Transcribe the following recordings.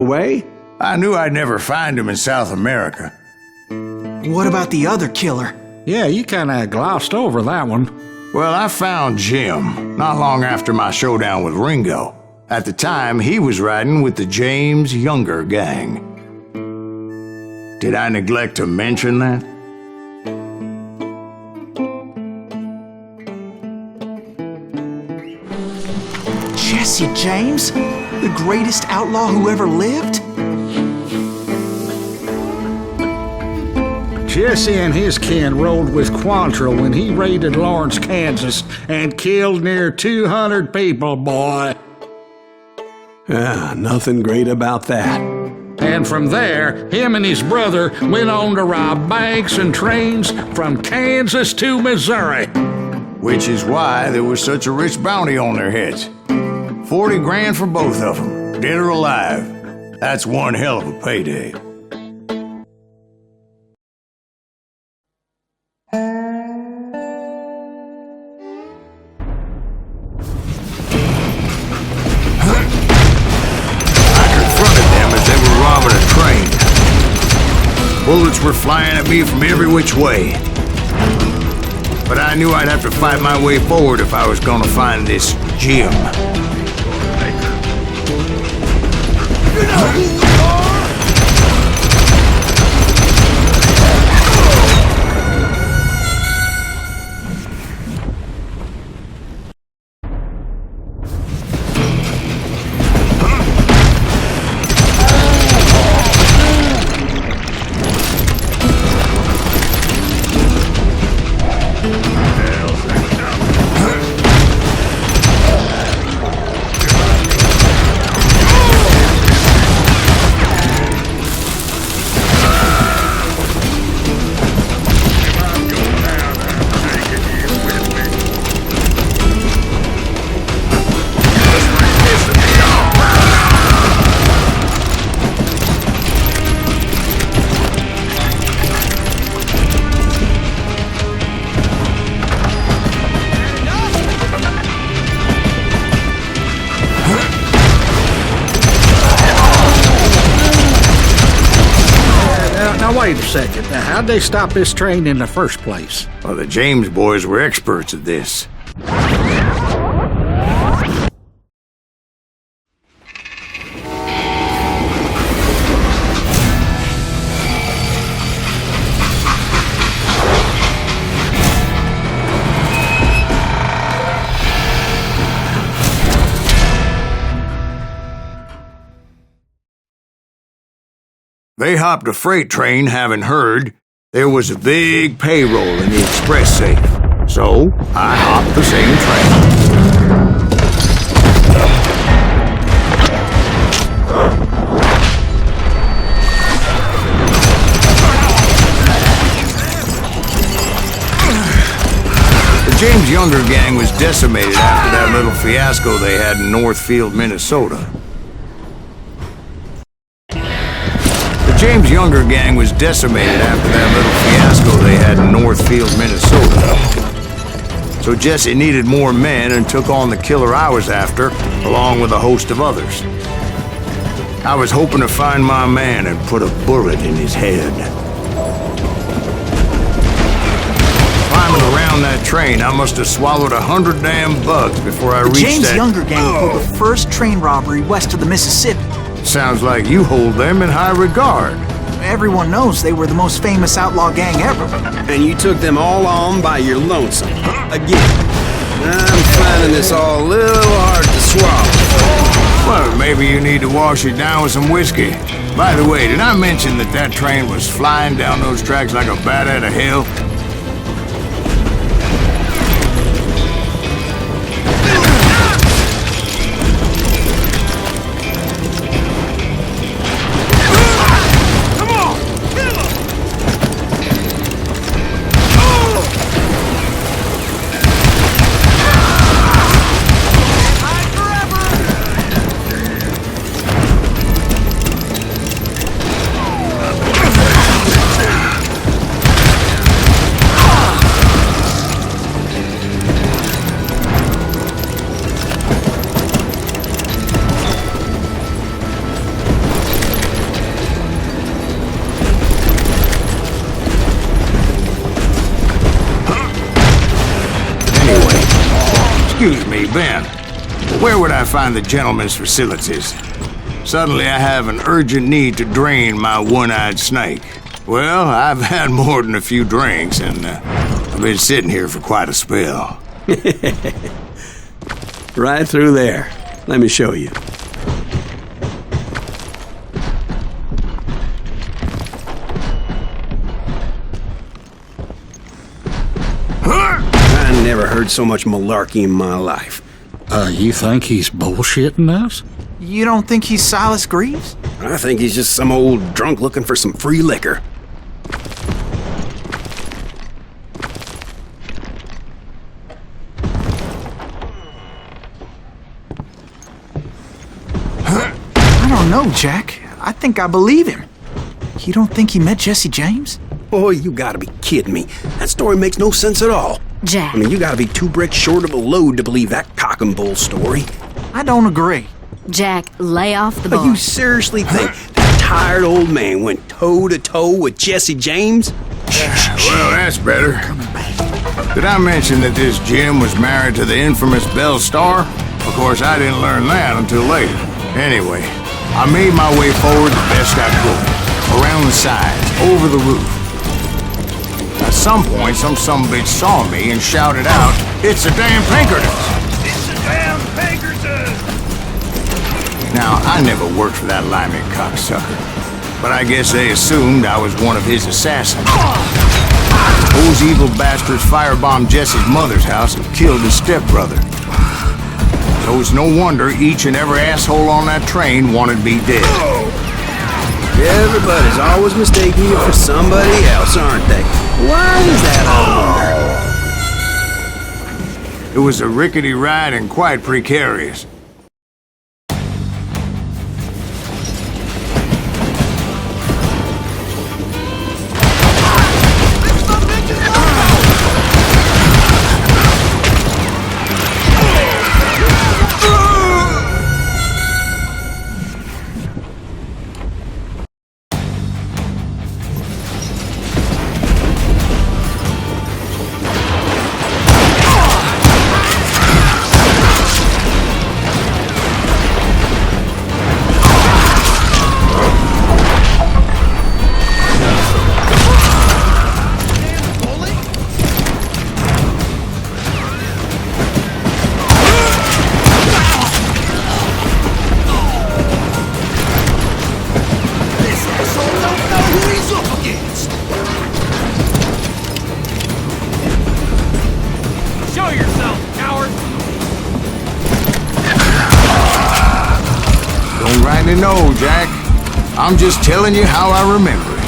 Away? I knew I'd never find him in South America. What about the other killer? Yeah, you kinda glossed over that one. Well, I found Jim not long after my showdown with Ringo. At the time, he was riding with the James Younger gang. Did I neglect to mention that? Jesse James? The greatest outlaw who ever lived? Jesse and his kin rode with Quantrill when he raided Lawrence, Kansas, and killed near 200 people, boy. Nothing great about that. And from there, him and his brother went on to rob banks and trains from Kansas to Missouri. Which is why there was such a rich bounty on their heads. 40 grand for both of them, dead or alive. That's one hell of a payday. Bullets were flying at me from every which way. But I knew I'd have to fight my way forward if I was gonna find this Jim. You know who we are? Wait a second. Now, how'd they stop this train in the first place? Well, the James boys were experts at this. They hopped a freight train having heard there was a big payroll in the express safe. So, I hopped the same train. The James Younger gang was decimated after that little fiasco they had in Northfield, Minnesota. James Younger gang was decimated after that little fiasco they had in Northfield, Minnesota. So Jesse needed more men and took on the killer I was after, along with a host of others. I was hoping to find my man and put a bullet in his head. Climbing around that train, I must have swallowed 100 damn bugs before I reached James that... Younger gang pulled the first train robbery west of the Mississippi. Sounds like you hold them in high regard. Everyone knows they were the most famous outlaw gang ever. And you took them all on by your lonesome. Again. I'm finding this all a little hard to swallow. Well, maybe you need to wash it down with some whiskey. By the way, did I mention that that train was flying down those tracks like a bat out of hell? Excuse me, Ben. Where would I find the gentleman's facilities? Suddenly I have an urgent need to drain my one-eyed snake. Well, I've had more than a few drinks, and I've been sitting here for quite a spell. Right through there. Let me show you. I never heard so much malarkey in my life. You think he's bullshitting us? You don't think he's Silas Greaves? I think he's just some old drunk looking for some free liquor. I don't know, Jack. I think I believe him. You don't think he met Jesse James? Oh, you gotta be kidding me. That story makes no sense at all. Jack. I mean, you gotta be 2 bricks short of a load to believe that cock and bull story. I don't agree. Jack, lay off the But bar. you seriously think that tired old man went toe-to-toe with Jesse James? Well, that's better. Did I mention that this Jim was married to the infamous Belle Starr? Of course, I didn't learn that until later. Anyway, I made my way forward the best I could. Around the sides, over the roof. At some point, some sumbitch saw me and shouted out, "It's the damn Pinkertons!" It's the damn Pinkertons! Now, I never worked for that limey cocksucker, but I guess they assumed I was one of his assassins. Those evil bastards firebombed Jesse's mother's house and killed his stepbrother. So it's no wonder each and every asshole on that train wanted me dead. Everybody's always mistaking you for somebody else, aren't they? Why is that, I wonder? It was a rickety ride and quite precarious. No, Jack. I'm just telling you how I remember it.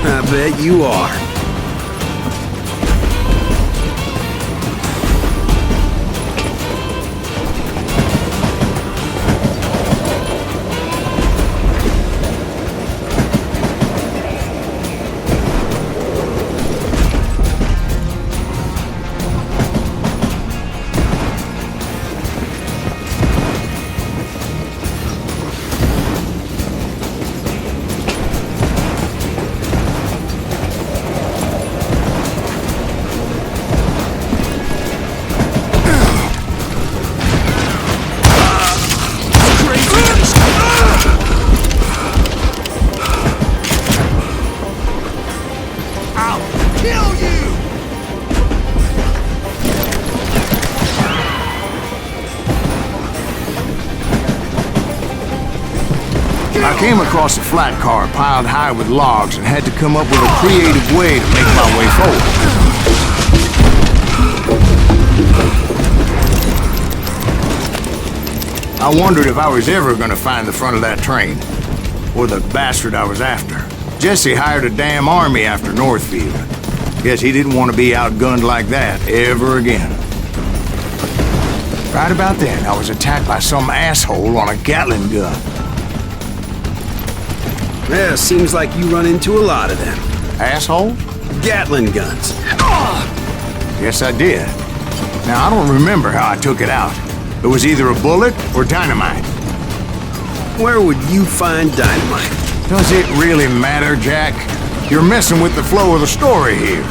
I bet you are. I came across a flat car piled high with logs and had to come up with a creative way to make my way forward. I wondered if I was ever going to find the front of that train, or the bastard I was after. Jesse hired a damn army after Northfield. Guess he didn't want to be outgunned like that ever again. Right about then, I was attacked by some asshole on a Gatling gun. Yeah, seems like you run into a lot of them. Asshole? Gatling guns. Yes, I did. Now, I don't remember how I took it out. It was either a bullet or dynamite. Where would you find dynamite? Does it really matter, Jack? You're messing with the flow of the story here.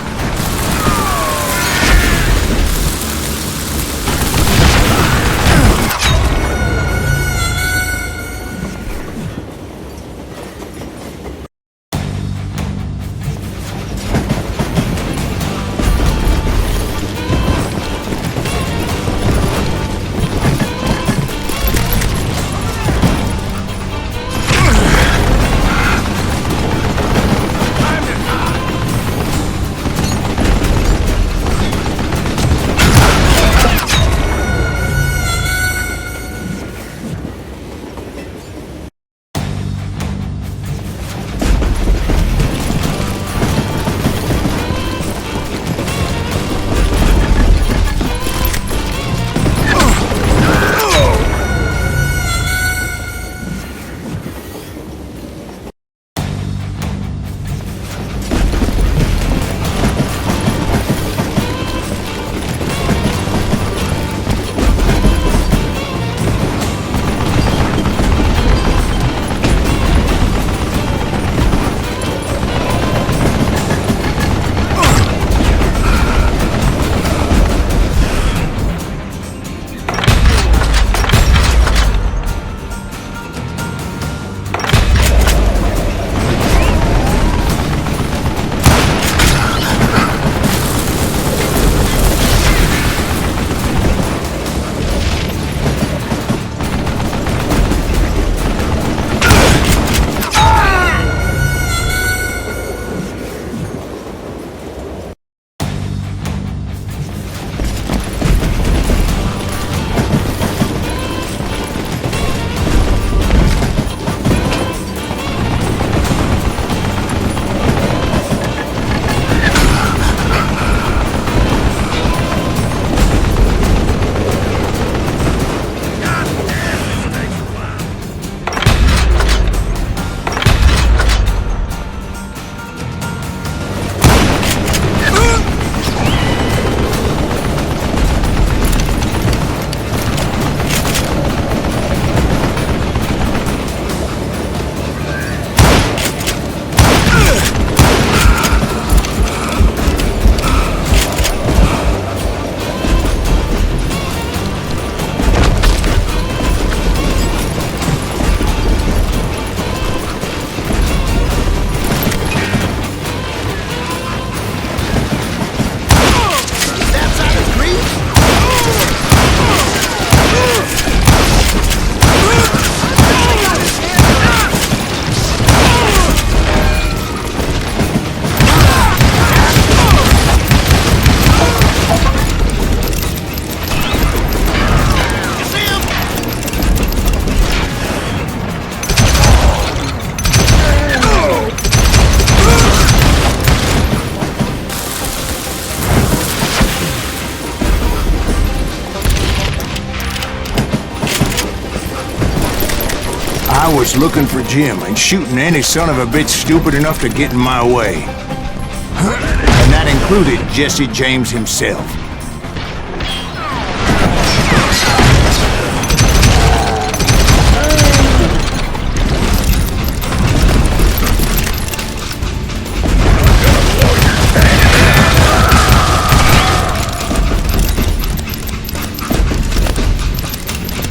was looking for Jim and shooting any son of a bitch stupid enough to get in my way. And that included Jesse James himself.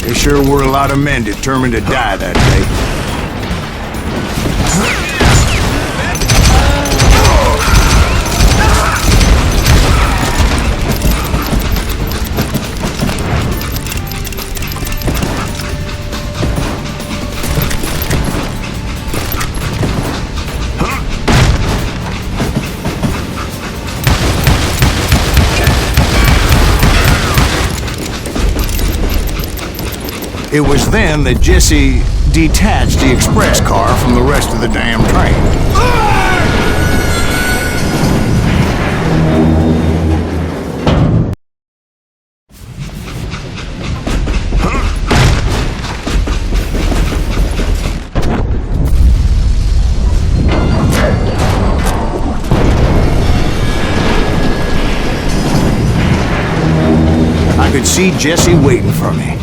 There sure were a lot of men determined to die that day. It was then that Jesse detached the express car from the rest of the damn train. I could see Jesse waiting for me,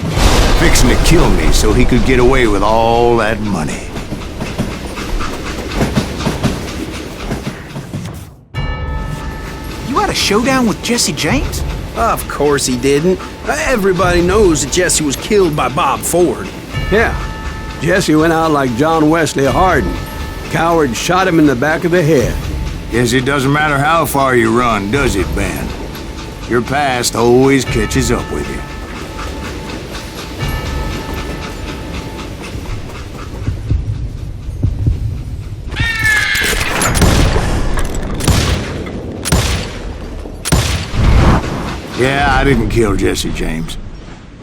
fixing to kill me so he could get away with all that money. You had a showdown with Jesse James? Of course he didn't. Everybody knows that Jesse was killed by Bob Ford. Yeah, Jesse went out like John Wesley Hardin. Coward shot him in the back of the head. Guess it doesn't matter how far you run, does it, Ben? Your past always catches up with you. Yeah, I didn't kill Jesse James.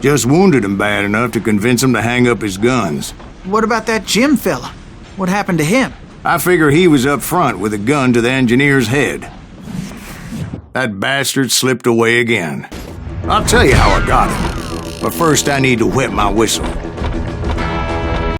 Just wounded him bad enough to convince him to hang up his guns. What about that Jim fella? What happened to him? I figure he was up front with a gun to the engineer's head. That bastard slipped away again. I'll tell you how I got him. But first I need to wet my whistle.